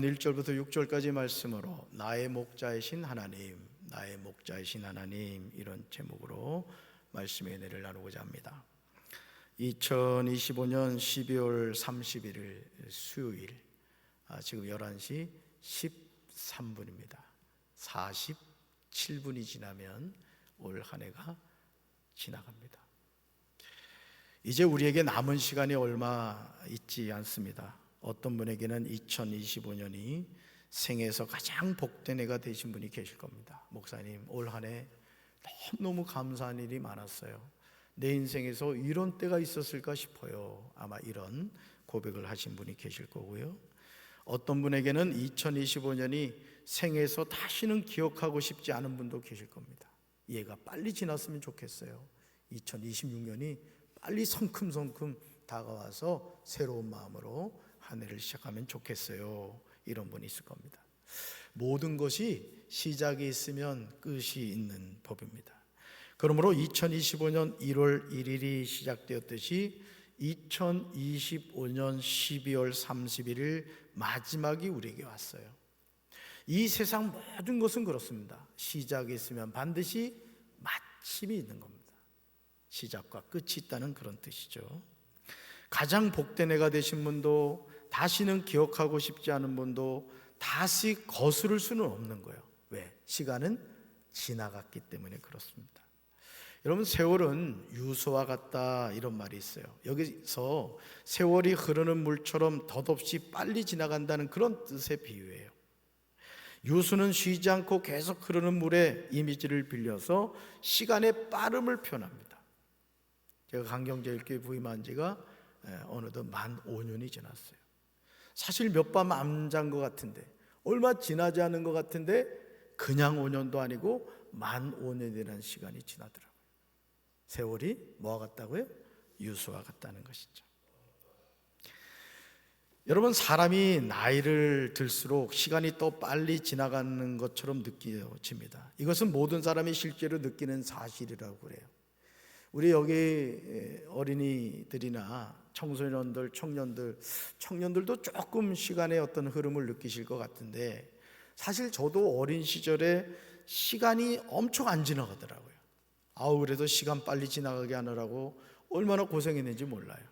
1절부터 6절까지 말씀으로 나의 목자이신 하나님, 나의 목자이신 하나님, 이런 제목으로 말씀의 은혜를 나누고자 합니다. 2025년 12월 31일 수요일, 지금 11시 13분입니다. 47분이 지나면 올 한 해가 지나갑니다. 이제 우리에게 남은 시간이 얼마 있지 않습니다. 어떤 분에게는 2025년이 생애에서 가장 복된 해가 되신 분이 계실 겁니다. 목사님, 올 한 해 너무 감사한 일이 많았어요. 내 인생에서 이런 때가 있었을까 싶어요. 아마 이런 고백을 하신 분이 계실 거고요. 어떤 분에게는 2025년이 생애에서 다시는 기억하고 싶지 않은 분도 계실 겁니다. 얘가 빨리 지났으면 좋겠어요. 2026년이 빨리 성큼성큼 다가와서 새로운 마음으로 한 해를 시작하면 좋겠어요. 이런 분이 있을 겁니다. 모든 것이 시작이 있으면 끝이 있는 법입니다. 그러므로 2025년 1월 1일이 시작되었듯이 2025년 12월 31일 마지막이 우리에게 왔어요. 이 세상 모든 것은 그렇습니다. 시작이 있으면 반드시 마침이 있는 겁니다. 시작과 끝이 있다는 그런 뜻이죠. 가장 복된 해가 되신 분도, 다시는 기억하고 싶지 않은 분도 다시 거스를 수는 없는 거예요. 왜? 시간은 지나갔기 때문에 그렇습니다. 여러분, 세월은 유서와 같다, 이런 말이 있어요. 여기서 세월이 흐르는 물처럼 덧없이 빨리 지나간다는 그런 뜻의 비유예요. 유수는 쉬지 않고 계속 흐르는 물의 이미지를 빌려서 시간의 빠름을 표현합니다. 제가 강경제일교회 부임한 지가 어느덧 만 5년이 지났어요. 사실 몇 밤 안 잔 것 같은데, 얼마 지나지 않은 것 같은데 그냥 5년도 아니고 만 5년이라는 시간이 지나더라고요. 세월이 뭐와 같다고요? 유수와 같다는 것이죠. 여러분, 사람이 나이를 들수록 시간이 또 빨리 지나가는 것처럼 느껴집니다. 이것은 모든 사람이 실제로 느끼는 사실이라고 그래요. 우리 여기 어린이들이나 청소년들, 청년들도 조금 시간의 어떤 흐름을 느끼실 것 같은데, 사실 저도 어린 시절에 시간이 엄청 안 지나가더라고요. 그래도 시간 빨리 지나가게 하느라고 얼마나 고생했는지 몰라요.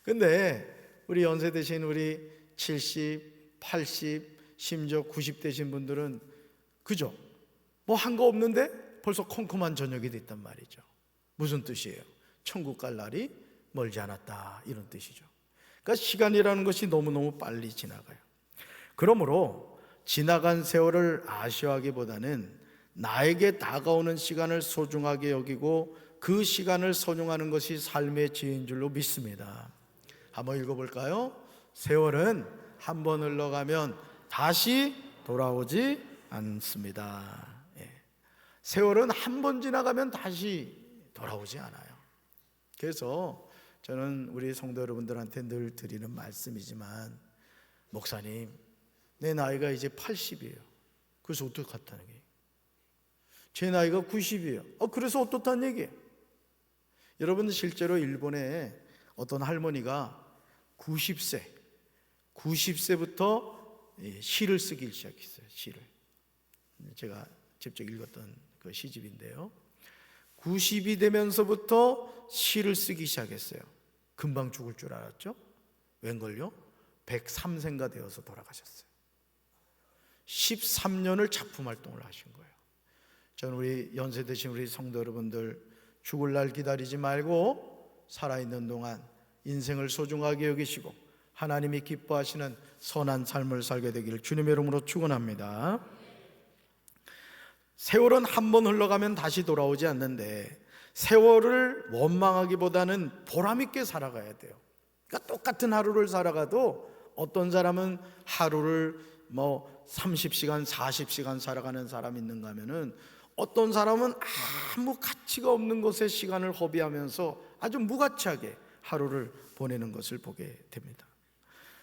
근데 우리 연세 되신 우리 70, 80, 심지어 90 되신 분들은 그죠? 뭐 한 거 없는데 벌써 컴컴한 저녁이 됐단 말이죠. 무슨 뜻이에요? 천국 갈 날이 멀지 않았다, 이런 뜻이죠. 그러니까 시간이라는 것이 너무너무 빨리 지나가요. 그러므로 지나간 세월을 아쉬워하기보다는 나에게 다가오는 시간을 소중하게 여기고 그 시간을 선용하는 것이 삶의 지혜인 줄로 믿습니다. 한번 읽어볼까요? 세월은 한 번 흘러가면 다시 돌아오지 않습니다. 세월은 한 번 지나가면 다시 돌아오지 않아요. 그래서 저는 우리 성도 여러분들한테 늘 드리는 말씀이지만, 목사님, 내 나이가 이제 80이에요. 그래서 어떡하다는 얘기예요? 제 나이가 90이에요. 그래서 어떻다는 얘기예요? 여러분, 실제로 일본에 어떤 할머니가 90세부터 시를 쓰기 시작했어요. 시를. 제가 직접 읽었던 그 시집인데요. 90이 되면서부터 시를 쓰기 시작했어요. 금방 죽을 줄 알았죠? 웬걸요? 103세가 되어서 돌아가셨어요. 13년을 작품 활동을 하신 거예요. 저는 우리 연세 드신 우리 성도 여러분들, 죽을 날 기다리지 말고 살아있는 동안 인생을 소중하게 여기시고 하나님이 기뻐하시는 선한 삶을 살게 되기를 주님의 이름으로 축원합니다. 세월은 한 번 흘러가면 다시 돌아오지 않는데, 세월을 원망하기보다는 보람있게 살아가야 돼요. 그러니까 똑같은 하루를 살아가도 어떤 사람은 하루를 30시간, 40시간 살아가는 사람이 있는가 하면은, 어떤 사람은 아무 가치가 없는 것에 시간을 허비하면서 아주 무가치하게 하루를 보내는 것을 보게 됩니다.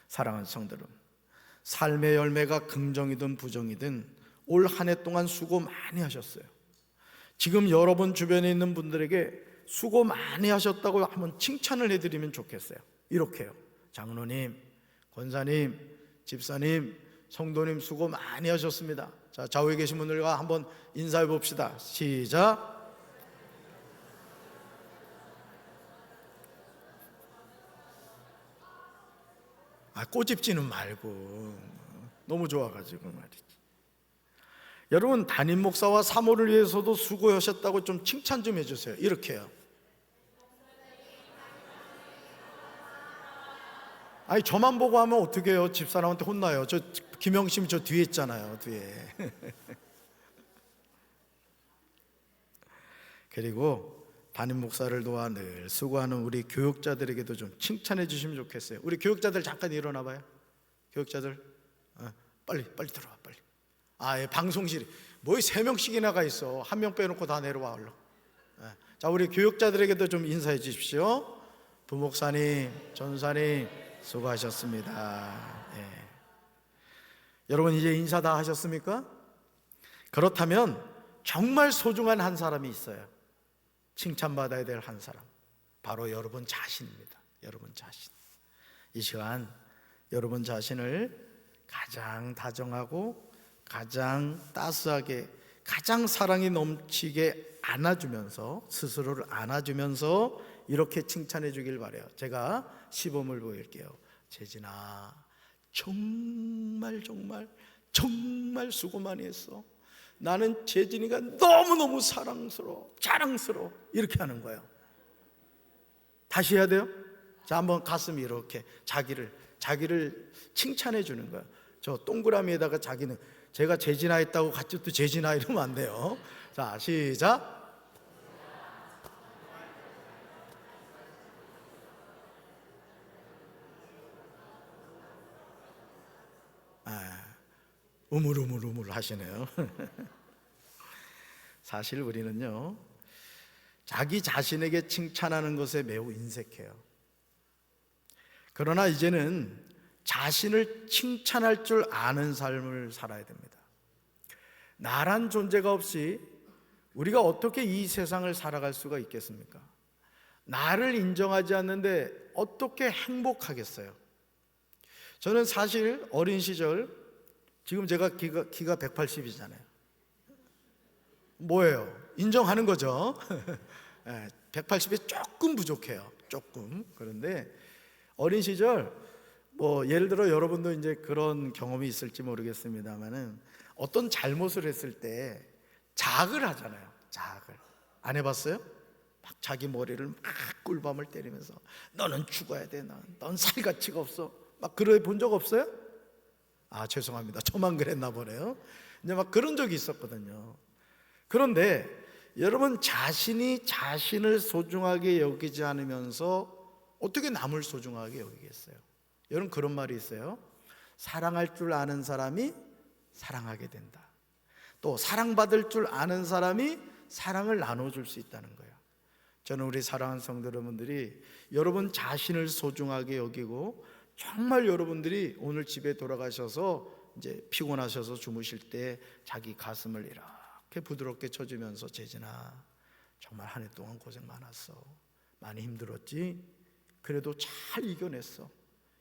사랑하는 성도들, 삶의 열매가 긍정이든 부정이든 올 한 해 동안 수고 많이 하셨어요. 지금 여러분 주변에 있는 분들에게 수고 많이 하셨다고 한번 칭찬을 해드리면 좋겠어요. 이렇게요. 장로님, 권사님, 집사님, 성도님 수고 많이 하셨습니다. 자, 좌우에 계신 분들과 한번 인사해 봅시다. 시작. 꼬집지는 말고 너무 좋아가지고 말이지. 여러분, 담임 목사와 사모를 위해서도 수고하셨다고 좀 칭찬 좀 해주세요. 이렇게요. 아니, 저만 보고 하면 어떻게 해요? 집사람한테 혼나요. 저 김영심 저 뒤에 있잖아요, 뒤에. 그리고 담임 목사를 도와 늘 수고하는 우리 교육자들에게도 좀 칭찬해 주시면 좋겠어요. 우리 교육자들 잠깐 일어나 봐요. 교육자들, 빨리 들어와, 빨리. 예, 방송실이 뭐 3명씩이나 가 있어. 1명 빼놓고 다 내려와 얼른. 자, 우리 교육자들에게도 좀 인사해 주십시오. 부목사님, 전사님 수고하셨습니다. 예. 여러분, 이제 인사 다 하셨습니까? 그렇다면 정말 소중한 한 사람이 있어요. 칭찬받아야 될 한 사람, 바로 여러분 자신입니다. 여러분 자신. 이 시간 여러분 자신을 가장 다정하고 가장 따스하게, 가장 사랑이 넘치게 안아주면서, 스스로를 안아주면서 이렇게 칭찬해 주길 바라요. 제가 시범을 보일게요. 재진아, 정말 수고 많이 했어. 나는 재진이가 너무너무 사랑스러워, 자랑스러워. 이렇게 하는 거예요. 다시 해야 돼요. 자, 한번 가슴 이렇게 자기를 칭찬해 주는 거예요. 저 동그라미에다가 자기는, 제가 재진아 했다고 같이 또 재진아 이러면 안 돼요. 자, 시작. 우물우물 하시네요. 사실 우리는요, 자기 자신에게 칭찬하는 것에 매우 인색해요. 그러나 이제는 자신을 칭찬할 줄 아는 삶을 살아야 됩니다. 나란 존재가 없이 우리가 어떻게 이 세상을 살아갈 수가 있겠습니까? 나를 인정하지 않는데 어떻게 행복하겠어요? 저는 사실 어린 시절, 지금 제가 키가 180이잖아요. 뭐예요? 인정하는 거죠. 180이 조금 부족해요. 조금. 그런데 어린 시절, 뭐 예를 들어 여러분도 이제 그런 경험이 있을지 모르겠습니다만은, 어떤 잘못을 했을 때 자학을 하잖아요. 자학을 안 해봤어요? 막 자기 머리를 막 꿀밤을 때리면서 너는 죽어야 돼, 넌 살 가치가 없어, 막 그래 본 적 없어요? 죄송합니다. 저만 그랬나 보네요. 이제 막 그런 적이 있었거든요. 그런데 여러분, 자신이 자신을 소중하게 여기지 않으면서 어떻게 남을 소중하게 여기겠어요? 여러분, 그런 말이 있어요. 사랑할 줄 아는 사람이 사랑하게 된다. 또 사랑받을 줄 아는 사람이 사랑을 나눠줄 수 있다는 거예요. 저는 우리 사랑하는 성도 여러분들이 여러분 자신을 소중하게 여기고, 정말 여러분들이 오늘 집에 돌아가셔서 이제 피곤하셔서 주무실 때 자기 가슴을 이렇게 부드럽게 쳐주면서, 재진아, 정말 한 해 동안 고생 많았어. 많이 힘들었지? 그래도 잘 이겨냈어.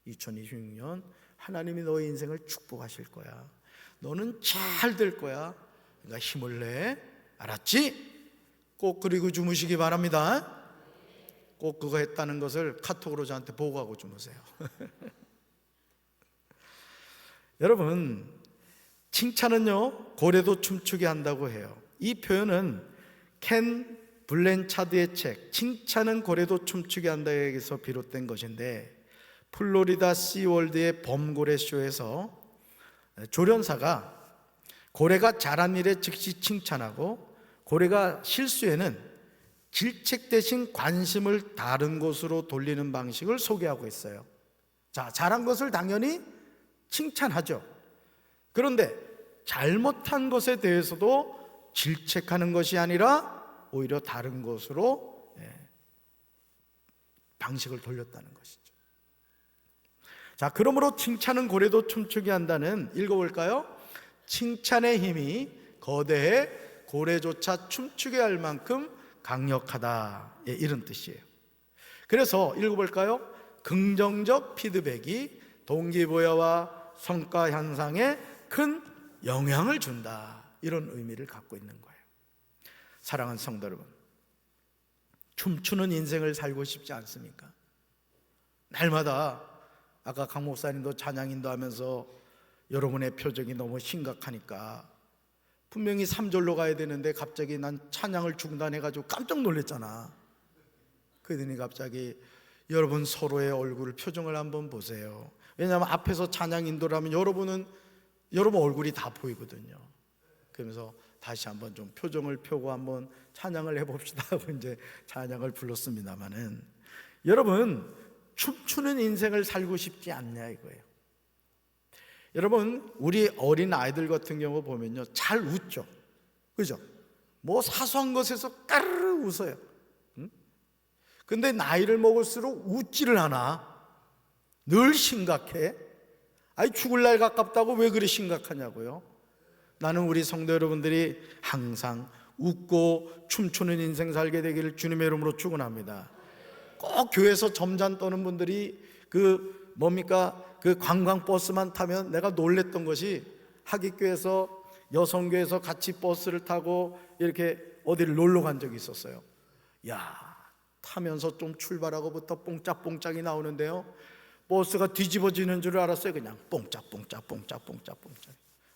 2026년 하나님이 너의 인생을 축복하실 거야. 너는 잘 될 거야. 그러니까 힘을 내. 알았지? 꼭 그리고 주무시기 바랍니다. 꼭 그거 했다는 것을 카톡으로 저한테 보고하고 주무세요. 여러분, 칭찬은요, 고래도 춤추게 한다고 해요. 이 표현은 켄 블렌차드의 책 칭찬은 고래도 춤추게 한다에서 비롯된 것인데, 플로리다 시월드의 범고래 쇼에서 조련사가 고래가 잘한 일에 즉시 칭찬하고, 고래가 실수에는 질책 대신 관심을 다른 곳으로 돌리는 방식을 소개하고 있어요. 자, 잘한 것을 당연히 칭찬하죠. 그런데 잘못한 것에 대해서도 질책하는 것이 아니라 오히려 다른 곳으로 방식을 돌렸다는 것이죠. 자, 그러므로 칭찬은 고래도 춤추게 한다는, 읽어볼까요? 칭찬의 힘이 거대해 고래조차 춤추게 할 만큼 강력하다, 이런 뜻이에요. 그래서 읽어볼까요? 긍정적 피드백이 동기부여와 성과 향상에 큰 영향을 준다, 이런 의미를 갖고 있는 거예요. 사랑하는 성도 여러분, 춤추는 인생을 살고 싶지 않습니까? 날마다 아까 강 목사님도 찬양 인도하면서 여러분의 표정이 너무 심각하니까 분명히 3절로 가야 되는데 갑자기 난 찬양을 중단해가지고 깜짝 놀랐잖아. 그러더니 갑자기 여러분 서로의 얼굴 표정을 한번 보세요. 왜냐하면 앞에서 찬양 인도를 하면 여러분 얼굴이 다 보이거든요. 그러면서 다시 한번 좀 표정을 펴고 한번 찬양을 해봅시다 하고 이제 찬양을 불렀습니다마는, 여러분 춤추는 인생을 살고 싶지 않냐 이거예요. 여러분 우리 어린 아이들 같은 경우 보면요, 잘 웃죠, 그죠? 뭐 사소한 것에서 까르르 웃어요. 근데 나이를 먹을수록 웃지를 않아. 늘 심각해. 아니 죽을 날 가깝다고 왜 그리 심각하냐고요. 나는 우리 성도 여러분들이 항상 웃고 춤추는 인생 살게 되기를 주님의 이름으로 축원합니다. 꼭 교회에서 점잔 떠는 분들이 그 관광버스만 타면 내가 놀랬던 것이, 하객교에서 여성교에서 같이 버스를 타고 이렇게 어디를 놀러 간 적이 있었어요. 야, 타면서 좀 출발하고부터 뽕짝뽕짝이 나오는데요, 버스가 뒤집어지는 줄 알았어요. 그냥 뽕짝뽕짝.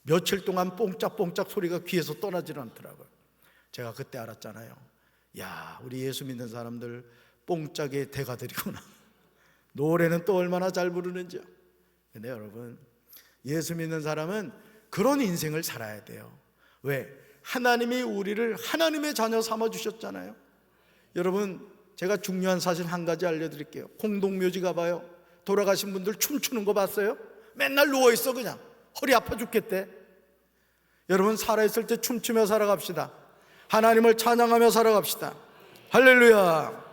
며칠 동안 뽕짝뽕짝 소리가 귀에서 떠나질 않더라고요. 제가 그때 알았잖아요. 야, 우리 예수 믿는 사람들 뽕짝의 대가들이구나. 노래는 또 얼마나 잘 부르는지요. 근데 여러분, 예수 믿는 사람은 그런 인생을 살아야 돼요. 왜? 하나님이 우리를 하나님의 자녀 삼아 주셨잖아요. 여러분, 제가 중요한 사실 한 가지 알려드릴게요. 공동묘지 가봐요. 돌아가신 분들 춤추는 거 봤어요? 맨날 누워있어. 그냥 허리 아파 죽겠대. 여러분, 살아있을 때 춤추며 살아갑시다. 하나님을 찬양하며 살아갑시다. 할렐루야.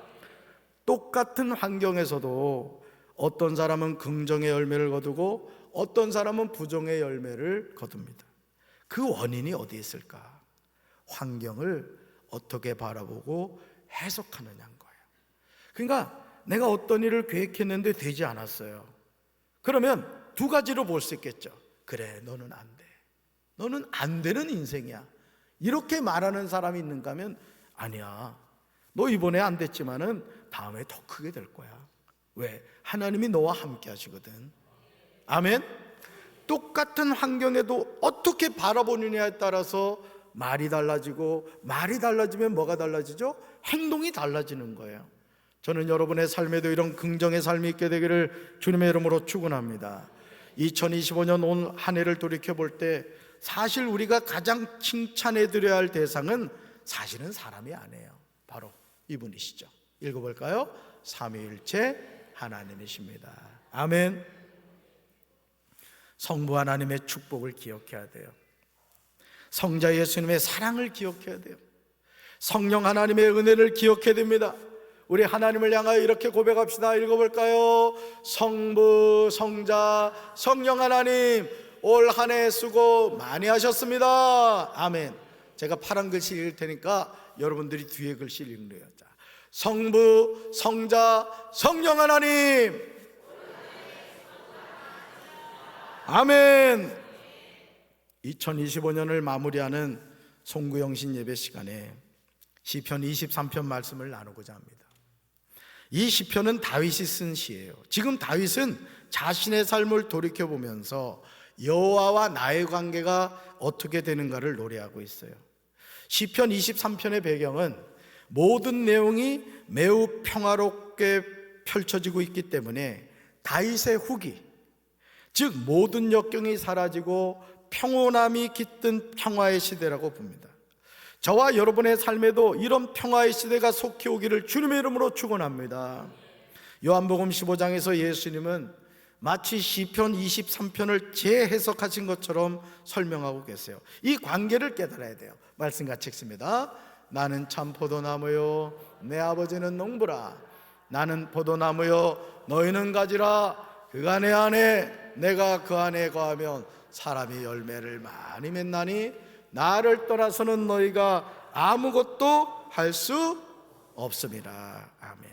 똑같은 환경에서도 어떤 사람은 긍정의 열매를 거두고 어떤 사람은 부정의 열매를 거둡니다. 그 원인이 어디에 있을까? 환경을 어떻게 바라보고 해석하느냐인 거예요. 그러니까 내가 어떤 일을 계획했는데 되지 않았어요. 그러면 두 가지로 볼 수 있겠죠. 그래, 너는 안 돼. 너는 안 되는 인생이야. 이렇게 말하는 사람이 있는가 하면, 아니야, 너 이번에 안 됐지만은 다음에 더 크게 될 거야. 왜? 하나님이 너와 함께 하시거든. 아멘. 똑같은 환경에도 어떻게 바라보느냐에 따라서 말이 달라지고, 말이 달라지면 뭐가 달라지죠? 행동이 달라지는 거예요. 저는 여러분의 삶에도 이런 긍정의 삶이 있게 되기를 주님의 이름으로 축원합니다. 2025년 온 한 해를 돌이켜볼 때 사실 우리가 가장 칭찬해 드려야 할 대상은 사실은 사람이 아니에요. 바로 이분이시죠. 읽어볼까요? 삼위일체 하나님이십니다. 아멘. 성부 하나님의 축복을 기억해야 돼요. 성자 예수님의 사랑을 기억해야 돼요. 성령 하나님의 은혜를 기억해야 됩니다. 우리 하나님을 향하여 이렇게 고백합시다. 읽어볼까요? 성부, 성자, 성령 하나님, 올 한 해 수고 많이 하셨습니다. 아멘. 제가 파란 글씨 읽을 테니까 여러분들이 뒤에 글씨 읽는 거예요. 자, 성부, 성자, 성령 하나님. 아멘. 2025년을 마무리하는 송구영신 예배 시간에 시편 23편 말씀을 나누고자 합니다. 이 시편은 다윗이 쓴 시예요. 지금 다윗은 자신의 삶을 돌이켜보면서 여호와와 나의 관계가 어떻게 되는가를 노래하고 있어요. 시편 23편의 배경은 모든 내용이 매우 평화롭게 펼쳐지고 있기 때문에 다윗의 후기, 즉 모든 역경이 사라지고 평온함이 깃든 평화의 시대라고 봅니다. 저와 여러분의 삶에도 이런 평화의 시대가 속히 오기를 주님의 이름으로 축원합니다. 요한복음 15장에서 예수님은 마치 시편 23편을 재해석하신 것처럼 설명하고 계세요. 이 관계를 깨달아야 돼요. 말씀 같이 읽습니다. 나는 참 포도나무요 내 아버지는 농부라. 나는 포도나무요 너희는 가지라. 그가 내 안에 내가 그 안에 거하면 사람이 열매를 많이 맺나니 나를 떠나서는 너희가 아무것도 할 수 없습니다. 아멘.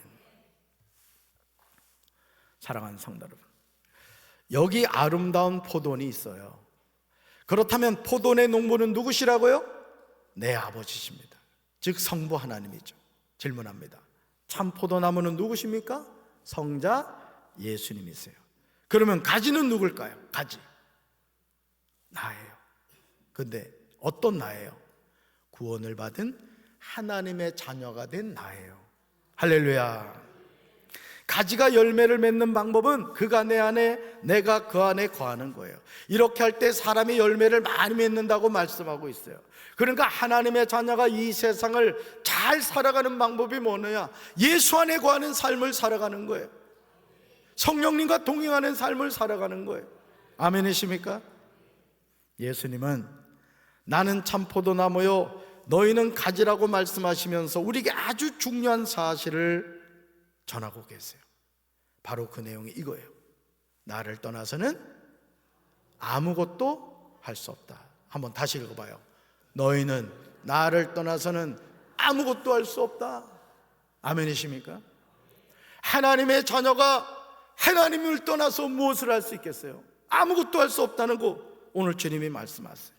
사랑하는 성도 여러분, 여기 아름다운 포도원이 있어요. 그렇다면 포도원의 농부는 누구시라고요? 내 아버지십니다. 즉 성부 하나님이죠. 질문합니다. 참 포도나무는 누구십니까? 성자 예수님이세요. 그러면 가지는 누굴까요? 가지, 나예요. 근데 어떤 나예요? 구원을 받은 하나님의 자녀가 된 나예요. 할렐루야. 가지가 열매를 맺는 방법은 그가 내 안에, 내가 그 안에 거하는 거예요. 이렇게 할 때 사람이 열매를 많이 맺는다고 말씀하고 있어요. 그러니까 하나님의 자녀가 이 세상을 잘 살아가는 방법이 뭐냐? 예수 안에 거하는 삶을 살아가는 거예요. 성령님과 동행하는 삶을 살아가는 거예요. 아멘이십니까? 예수님은 나는 참 포도나무요 너희는 가지라고 말씀하시면서 우리에게 아주 중요한 사실을 전하고 계세요. 바로 그 내용이 이거예요. 나를 떠나서는 아무것도 할 수 없다. 한번 다시 읽어봐요. 너희는 나를 떠나서는 아무것도 할 수 없다. 아멘이십니까? 하나님의 자녀가 하나님을 떠나서 무엇을 할 수 있겠어요? 아무것도 할 수 없다는 거 오늘 주님이 말씀하세요.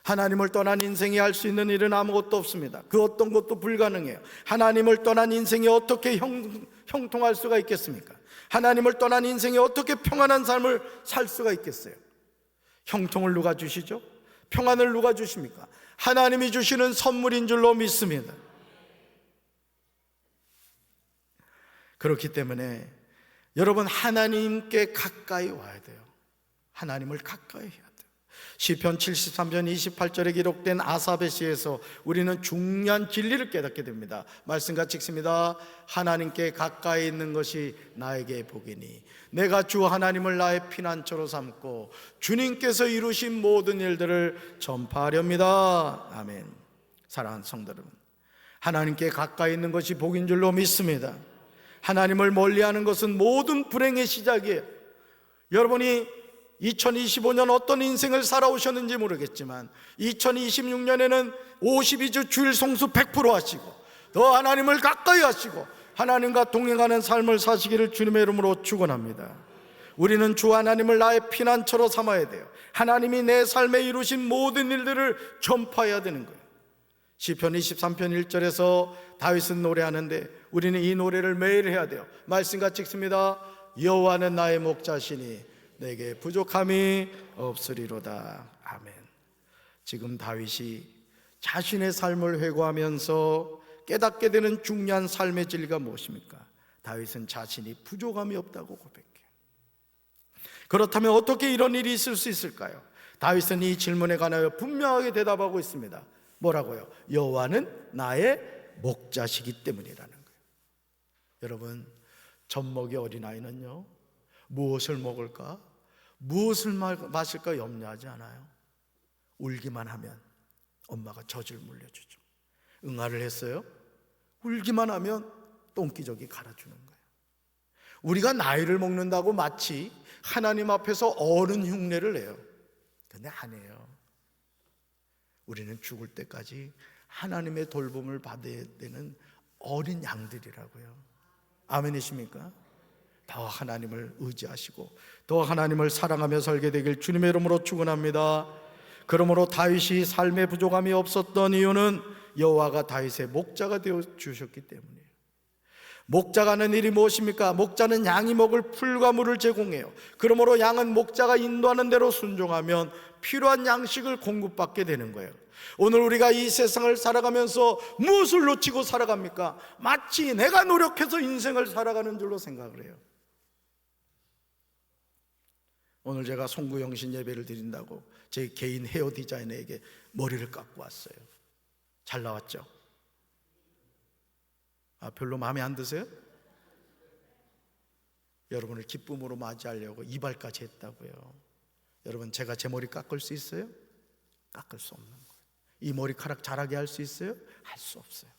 하나님을 떠난 인생이 할 수 있는 일은 아무것도 없습니다. 그 어떤 것도 불가능해요. 하나님을 떠난 인생이 어떻게 형통할 수가 있겠습니까? 하나님을 떠난 인생이 어떻게 평안한 삶을 살 수가 있겠어요? 형통을 누가 주시죠? 평안을 누가 주십니까? 하나님이 주시는 선물인 줄로 믿습니다. 그렇기 때문에 여러분 하나님께 가까이 와야 돼요. 하나님을 가까이 해야 돼요. 시편 73편 28절에 기록된 아사베 시에서 우리는 중요한 진리를 깨닫게 됩니다. 말씀같이 읽습니다. 하나님께 가까이 있는 것이 나에게 복이니 내가 주 하나님을 나의 피난처로 삼고 주님께서 이루신 모든 일들을 전파하렵니다. 아멘. 사랑하는 성도 여러분, 하나님께 가까이 있는 것이 복인 줄로 믿습니다. 하나님을 멀리하는 것은 모든 불행의 시작이에요. 여러분이 2025년 어떤 인생을 살아오셨는지 모르겠지만 2026년에는 52주 주일 성수 100% 하시고 더 하나님을 가까이 하시고 하나님과 동행하는 삶을 사시기를 주님의 이름으로 축원합니다. 우리는 주 하나님을 나의 피난처로 삼아야 돼요. 하나님이 내 삶에 이루신 모든 일들을 전파해야 되는 거예요. 시편 23편 1절에서 다윗은 노래하는데 우리는 이 노래를 매일 해야 돼요. 말씀같이 읽습니다. 여호와는 나의 목자시니 내게 부족함이 없으리로다. 아멘. 지금 다윗이 자신의 삶을 회고하면서 깨닫게 되는 중요한 삶의 진리가 무엇입니까? 다윗은 자신이 부족함이 없다고 고백해요. 그렇다면 어떻게 이런 일이 있을 수 있을까요? 다윗은 이 질문에 관하여 분명하게 대답하고 있습니다. 뭐라고요? 여호와는 나의 목자시기 때문이라는 거예요. 여러분, 젖먹이 어린아이는요 무엇을 먹을까? 무엇을 마실까 염려하지 않아요. 울기만 하면 엄마가 젖을 물려주죠. 응아를 했어요? 울기만 하면 똥기저귀 갈아주는 거예요. 우리가 나이를 먹는다고 마치 하나님 앞에서 어른 흉내를 내요. 근데 아니에요. 우리는 죽을 때까지 하나님의 돌봄을 받아야 되는 어린 양들이라고요. 아멘이십니까? 더 하나님을 의지하시고 더 하나님을 사랑하며 살게 되길 주님의 이름으로 축원합니다. 그러므로 다윗이 삶의 부족함이 없었던 이유는 여호와가 다윗의 목자가 되어 주셨기 때문이에요. 목자가 하는 일이 무엇입니까? 목자는 양이 먹을 풀과 물을 제공해요. 그러므로 양은 목자가 인도하는 대로 순종하면 필요한 양식을 공급받게 되는 거예요. 오늘 우리가 이 세상을 살아가면서 무엇을 놓치고 살아갑니까? 마치 내가 노력해서 인생을 살아가는 줄로 생각을 해요. 오늘 제가 송구영신 예배를 드린다고 제 개인 헤어 디자이너에게 머리를 깎고 왔어요. 잘 나왔죠? 별로 마음에 안 드세요? 여러분을 기쁨으로 맞이하려고 이발까지 했다고요. 여러분, 제가 제 머리 깎을 수 있어요? 깎을 수 없는 거예요. 이 머리카락 자라게 할 수 있어요? 할 수 없어요.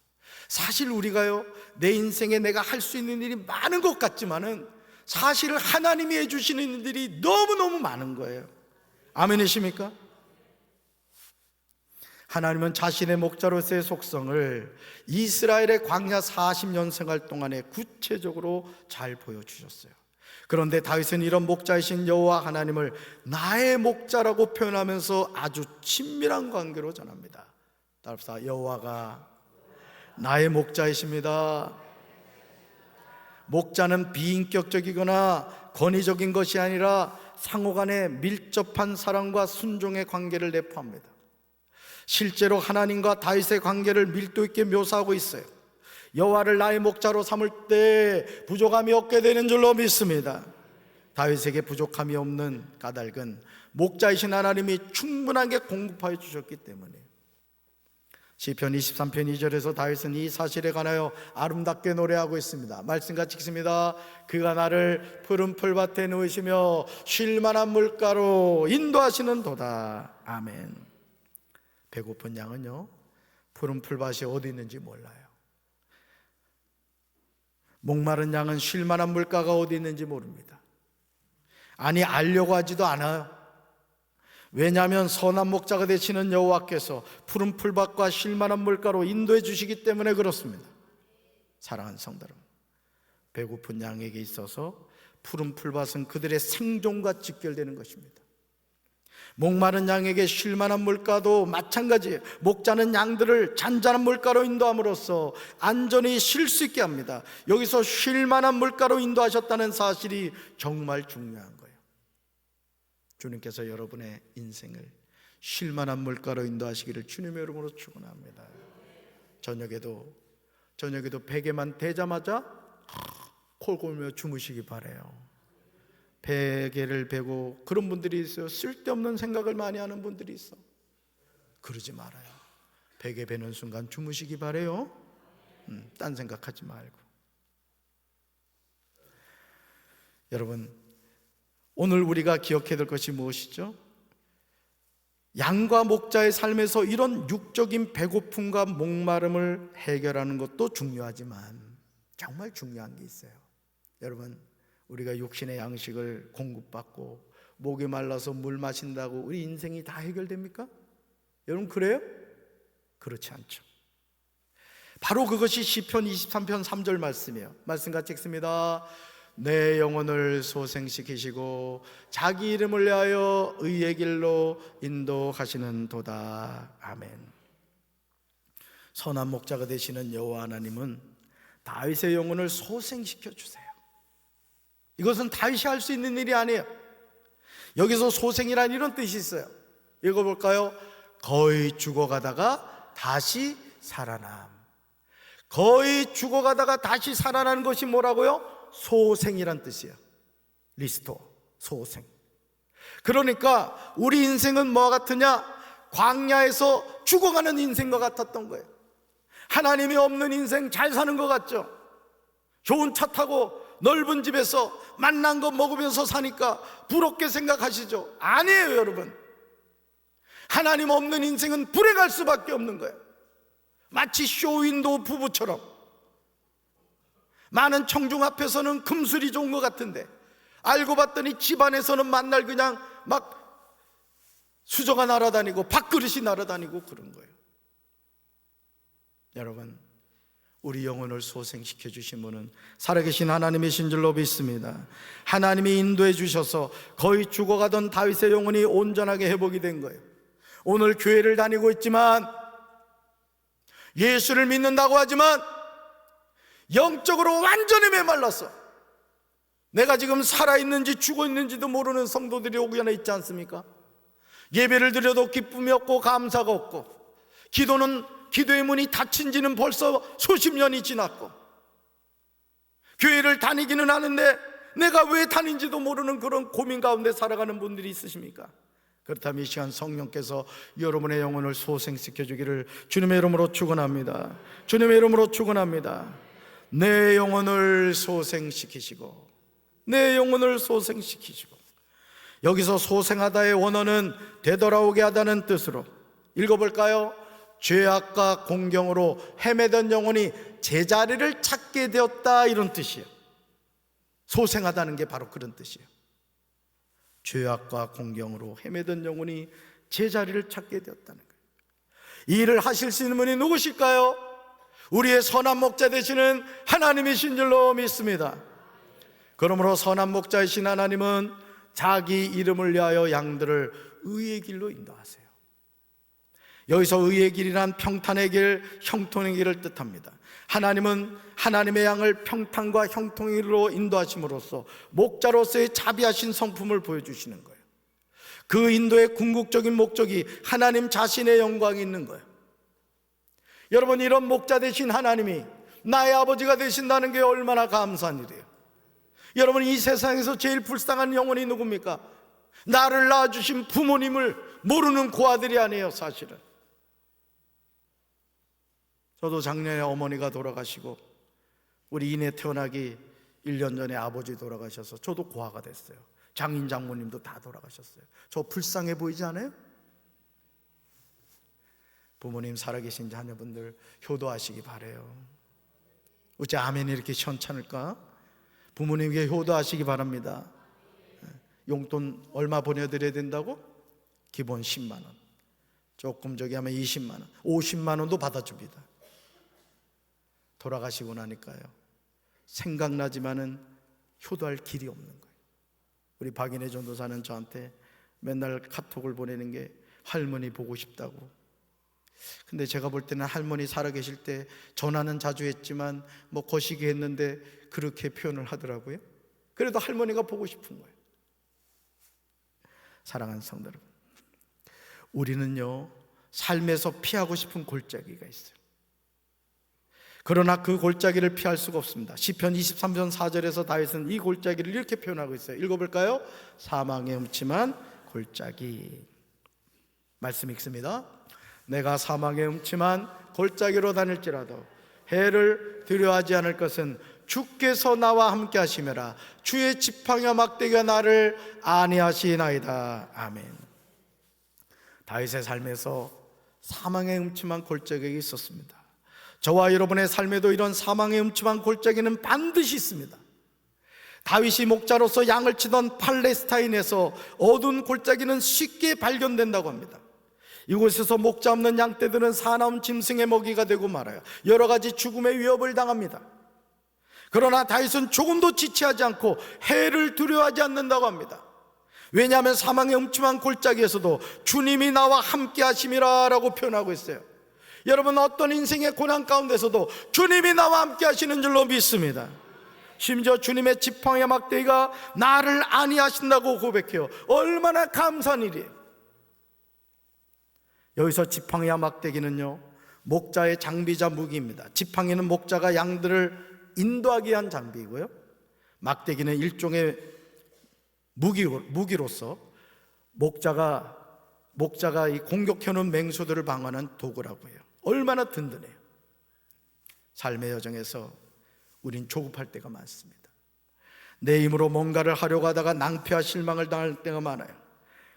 사실 우리가요, 내 인생에 내가 할 수 있는 일이 많은 것 같지만은 사실 하나님이 해주시는 일들이 너무너무 많은 거예요. 아멘이십니까? 하나님은 자신의 목자로서의 속성을 이스라엘의 광야 40년 생활 동안에 구체적으로 잘 보여주셨어요. 그런데 다윗은 이런 목자이신 여호와 하나님을 나의 목자라고 표현하면서 아주 친밀한 관계로 전합니다. 따라서 여호와가 나의 목자이십니다. 목자는 비인격적이거나 권위적인 것이 아니라 상호간의 밀접한 사랑과 순종의 관계를 내포합니다. 실제로 하나님과 다윗의 관계를 밀도 있게 묘사하고 있어요. 여호와를 나의 목자로 삼을 때 부족함이 없게 되는 줄로 믿습니다. 다윗에게 부족함이 없는 까닭은 목자이신 하나님이 충분하게 공급하여 주셨기 때문이에요. 시편 23편 2절에서 다윗은 이 사실에 관하여 아름답게 노래하고 있습니다. 말씀같이 읽습니다. 그가 나를 푸른 풀밭에 놓으시며 쉴만한 물가로 인도하시는 도다. 아멘. 배고픈 양은요, 푸른 풀밭이 어디 있는지 몰라요. 목마른 양은 쉴만한 물가가 어디 있는지 모릅니다. 아니, 알려고 하지도 않아요. 왜냐하면 선한 목자가 되시는 여호와께서 푸른 풀밭과 쉴만한 물가로 인도해 주시기 때문에 그렇습니다. 사랑하는 성도 여러분, 배고픈 양에게 있어서 푸른 풀밭은 그들의 생존과 직결되는 것입니다. 목마른 양에게 쉴만한 물가도 마찬가지예요. 목자는 양들을 잔잔한 물가로 인도함으로써 안전히 쉴 수 있게 합니다. 여기서 쉴만한 물가로 인도하셨다는 사실이 정말 중요한 거예요. 주님께서 여러분의 인생을 쉴만한 물가로 인도하시기를 주님의 이름으로 축원합니다. 저녁에도 베개만 대자마자 콜골며 주무시기 바라요. 베개를 베고, 그런 분들이 있어요. 쓸데없는 생각을 많이 하는 분들이 있어. 그러지 말아요. 베개 베는 순간 주무시기 바라요. 딴 생각하지 말고. 여러분, 오늘 우리가 기억해야 될 것이 무엇이죠? 양과 목자의 삶에서 이런 육적인 배고픔과 목마름을 해결하는 것도 중요하지만 정말 중요한 게 있어요. 여러분, 우리가 육신의 양식을 공급받고 목이 말라서 물 마신다고 우리 인생이 다 해결됩니까? 여러분, 그래요? 그렇지 않죠. 바로 그것이 시편 23편 3절 말씀이에요. 말씀 같이 읽습니다. 내 영혼을 소생시키시고 자기 이름을 위하여 의의 길로 인도하시는 도다. 아멘. 선한 목자가 되시는 여호와 하나님은 다윗의 영혼을 소생시켜 주세요. 이것은 다윗이 할 수 있는 일이 아니에요. 여기서 소생이란 이런 뜻이 있어요. 읽어볼까요? 거의 죽어가다가 다시 살아남. 거의 죽어가다가 다시 살아나는 것이 뭐라고요? 소생이란 뜻이에요. 리스토어, 소생. 그러니까 우리 인생은 뭐와 같으냐? 광야에서 죽어가는 인생과 같았던 거예요. 하나님이 없는 인생, 잘 사는 것 같죠? 좋은 차 타고 넓은 집에서 맛난 거 먹으면서 사니까 부럽게 생각하시죠? 아니에요, 여러분. 하나님 없는 인생은 불에 갈 수밖에 없는 거예요. 마치 쇼윈도우 부부처럼 많은 청중 앞에서는 금술이 좋은 것 같은데 알고 봤더니 집안에서는 만날 그냥 막 수저가 날아다니고 밥그릇이 날아다니고 그런 거예요. 여러분, 우리 영혼을 소생시켜 주신 분은 살아계신 하나님이신 줄로 믿습니다. 하나님이 인도해 주셔서 거의 죽어가던 다윗의 영혼이 온전하게 회복이 된 거예요. 오늘 교회를 다니고 있지만, 예수를 믿는다고 하지만 영적으로 완전히 메말랐어. 내가 지금 살아있는지 죽어있는지도 모르는 성도들이 오거나 있지 않습니까? 예배를 드려도 기쁨이 없고 감사가 없고, 기도의 문이 닫힌 지는 벌써 수십 년이 지났고, 교회를 다니기는 하는데 내가 왜 다닌지도 모르는 그런 고민 가운데 살아가는 분들이 있으십니까? 그렇다면 이 시간 성령께서 여러분의 영혼을 소생시켜 주기를 주님의 이름으로 축원합니다. 주님의 이름으로 축원합니다. 내 영혼을 소생시키시고, 내 영혼을 소생시키시고. 여기서 소생하다의 원어는 되돌아오게 하다는 뜻으로 읽어볼까요? 죄악과 공경으로 헤매던 영혼이 제자리를 찾게 되었다, 이런 뜻이에요. 소생하다는 게 바로 그런 뜻이에요. 죄악과 공경으로 헤매던 영혼이 제자리를 찾게 되었다는 거예요. 이 일을 하실 수 있는 분이 누구실까요? 우리의 선한 목자 되시는 하나님이신 줄로 믿습니다. 그러므로 선한 목자이신 하나님은 자기 이름을 위하여 양들을 의의 길로 인도하세요. 여기서 의의 길이란 평탄의 길, 형통의 길을 뜻합니다. 하나님은 하나님의 양을 평탄과 형통의 길로 인도하심으로써 목자로서의 자비하신 성품을 보여주시는 거예요. 그 인도의 궁극적인 목적이 하나님 자신의 영광이 있는 거예요. 여러분, 이런 목자 되신 하나님이 나의 아버지가 되신다는 게 얼마나 감사한 일이에요. 여러분, 이 세상에서 제일 불쌍한 영혼이 누굽니까? 나를 낳아주신 부모님을 모르는 고아들이 아니에요. 사실은 저도 작년에 어머니가 돌아가시고 우리 이내 태어나기 1년 전에 아버지 돌아가셔서 저도 고아가 됐어요. 장인 장모님도 다 돌아가셨어요. 저 불쌍해 보이지 않아요? 부모님 살아계신 자녀분들 효도하시기 바라요. 어째 아멘이 이렇게 시원찮을까? 부모님에게 효도하시기 바랍니다. 용돈 얼마 보내드려야 된다고? 기본 10만 원, 조금 저기 하면 20만 원, 50만 원도 받아줍니다. 돌아가시고 나니까요, 생각나지만은 효도할 길이 없는 거예요. 우리 박인혜 전도사는 저한테 맨날 카톡을 보내는 게 할머니 보고 싶다고. 근데 제가 볼 때는 할머니 살아계실 때 전화는 자주 했지만 뭐 거시기 했는데 그렇게 표현을 하더라고요. 그래도 할머니가 보고 싶은 거예요. 사랑하는 성도 여러분, 우리는요 삶에서 피하고 싶은 골짜기가 있어요. 그러나 그 골짜기를 피할 수가 없습니다. 시편 23편 4절에서 다윗은 이 골짜기를 이렇게 표현하고 있어요. 읽어볼까요? 사망의 음침한 골짜기. 말씀 읽습니다. 내가 사망의 음침한 골짜기로 다닐지라도 해를 두려워하지 않을 것은 주께서 나와 함께 하심이라. 주의 지팡이와 막대기가 나를 안위하시나이다. 아멘. 다윗의 삶에서 사망의 음침한 골짜기가 있었습니다. 저와 여러분의 삶에도 이런 사망의 음침한 골짜기는 반드시 있습니다. 다윗이 목자로서 양을 치던 팔레스타인에서 어두운 골짜기는 쉽게 발견된다고 합니다. 이곳에서 목자 없는 양떼들은 사나운 짐승의 먹이가 되고 말아요. 여러 가지 죽음의 위협을 당합니다. 그러나 다윗은 조금도 지체하지 않고 해를 두려워하지 않는다고 합니다. 왜냐하면 사망의 음침한 골짜기에서도 주님이 나와 함께 하심이라 라고 표현하고 있어요. 여러분, 어떤 인생의 고난 가운데서도 주님이 나와 함께 하시는 줄로 믿습니다. 심지어 주님의 지팡이와 막대기가 나를 안위하신다고 고백해요. 얼마나 감사한 일이에요. 여기서 지팡이와 막대기는요 목자의 장비자 무기입니다. 지팡이는 목자가 양들을 인도하기 위한 장비이고요, 막대기는 일종의 무기로서 목자가 이 공격해놓은 맹수들을 방어하는 도구라고 해요. 얼마나 든든해요. 삶의 여정에서 우린 조급할 때가 많습니다. 내 힘으로 뭔가를 하려고 하다가 낭패와 실망을 당할 때가 많아요.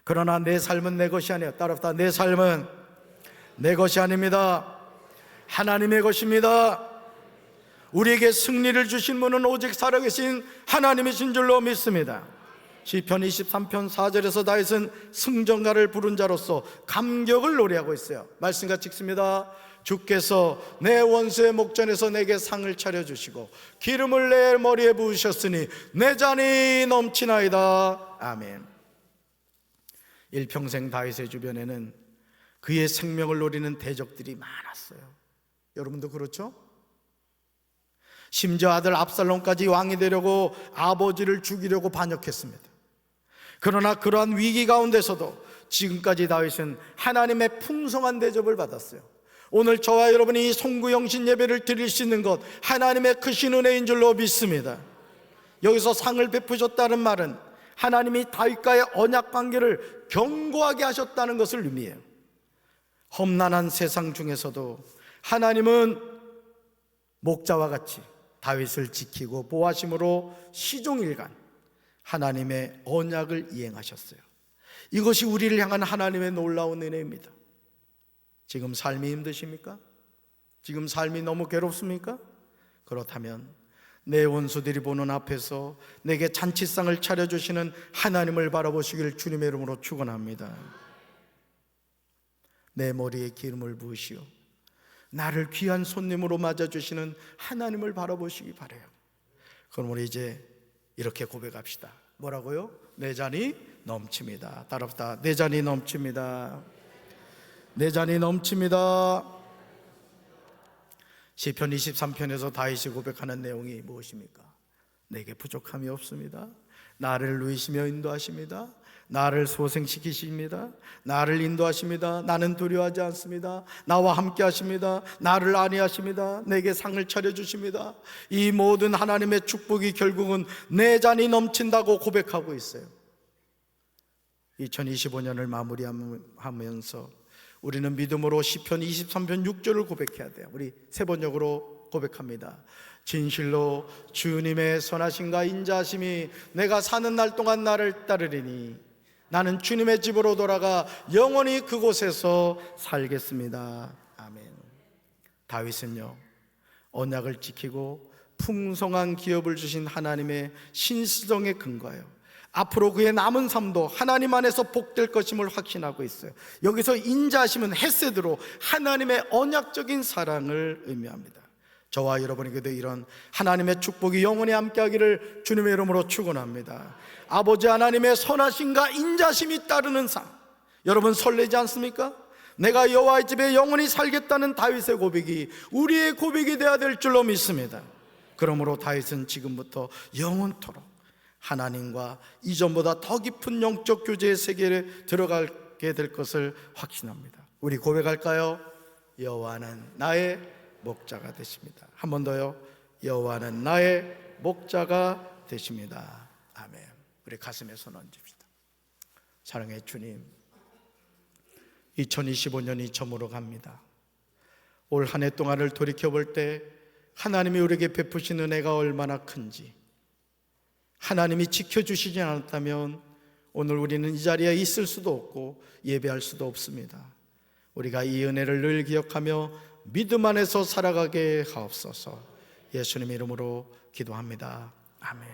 그러나 내 삶은 내 것이 아니에요. 따라합시다. 내 삶은 내 것이 아닙니다. 하나님의 것입니다. 우리에게 승리를 주신 분은 오직 살아계신 하나님이신 줄로 믿습니다. 시편 23편 4절에서 다윗은 승전가를 부른 자로서 감격을 노래하고 있어요. 말씀같이 읽습니다. 주께서 내 원수의 목전에서 내게 상을 차려주시고 기름을 내 머리에 부으셨으니 내 잔이 넘치나이다. 아멘. 일평생 다윗의 주변에는 그의 생명을 노리는 대적들이 많았어요. 여러분도 그렇죠? 심지어 아들 압살롬까지 왕이 되려고 아버지를 죽이려고 반역했습니다. 그러나 그러한 위기 가운데서도 지금까지 다윗은 하나님의 풍성한 대접을 받았어요. 오늘 저와 여러분이 이 송구영신 예배를 드릴 수 있는 것 하나님의 크신 은혜인 줄로 믿습니다. 여기서 상을 베푸셨다는 말은 하나님이 다윗과의 언약 관계를 견고하게 하셨다는 것을 의미해요. 험난한 세상 중에서도 하나님은 목자와 같이 다윗을 지키고 보호하심으로 시종일관 하나님의 언약을 이행하셨어요. 이것이 우리를 향한 하나님의 놀라운 은혜입니다. 지금 삶이 힘드십니까? 지금 삶이 너무 괴롭습니까? 그렇다면 내 원수들이 보는 앞에서 내게 잔치상을 차려주시는 하나님을 바라보시길 주님의 이름으로 축원합니다. 내 머리에 기름을 부으시오 나를 귀한 손님으로 맞아주시는 하나님을 바라보시기 바라요. 그럼 우리 이제 이렇게 고백합시다. 뭐라고요? 내 잔이 넘칩니다. 따라합시다. 내 잔이 넘칩니다. 내 잔이 넘칩니다. 시편 23편에서 다윗이 고백하는 내용이 무엇입니까? 내게 부족함이 없습니다. 나를 누이시며 인도하십니다. 나를 소생시키십니다. 나를 인도하십니다. 나는 두려워하지 않습니다. 나와 함께 하십니다. 나를 안위하십니다. 내게 상을 차려주십니다. 이 모든 하나님의 축복이 결국은 내 잔이 넘친다고 고백하고 있어요. 2025년을 마무리하면서 우리는 믿음으로 시편 23편 6절을 고백해야 돼요. 우리 세 번역으로 고백합니다. 진실로 주님의 선하심과 인자하심이 내가 사는 날 동안 나를 따르리니 나는 주님의 집으로 돌아가 영원히 그곳에서 살겠습니다. 아멘. 다윗은요, 언약을 지키고 풍성한 기업을 주신 하나님의 신성에 근거해요. 앞으로 그의 남은 삶도 하나님 안에서 복될 것임을 확신하고 있어요. 여기서 인자하심은 헤세드로 하나님의 언약적인 사랑을 의미합니다. 저와 여러분에게도 이런 하나님의 축복이 영원히 함께하기를 주님의 이름으로 축원합니다. 아버지 하나님의 선하심과 인자심이 따르는 삶, 여러분 설레지 않습니까? 내가 여호와의 집에 영원히 살겠다는 다윗의 고백이 우리의 고백이 되어야 될 줄로 믿습니다. 그러므로 다윗은 지금부터 영원토록 하나님과 이전보다 더 깊은 영적 교제의 세계에 들어가게 될 것을 확신합니다. 우리 고백할까요? 여호와는 나의 목자가 되십니다. 한 번 더요. 여호와는 나의 목자가 되십니다. 아멘. 우리 가슴에 손 얹읍시다. 사랑의 주님, 2025년이 저물어 갑니다. 올 한 해 동안을 돌이켜볼 때 하나님이 우리에게 베푸신 은혜가 얼마나 큰지, 하나님이 지켜주시지 않았다면 오늘 우리는 이 자리에 있을 수도 없고 예배할 수도 없습니다. 우리가 이 은혜를 늘 기억하며 믿음 안에서 살아가게 하옵소서. 예수님 이름으로 기도합니다. 아멘.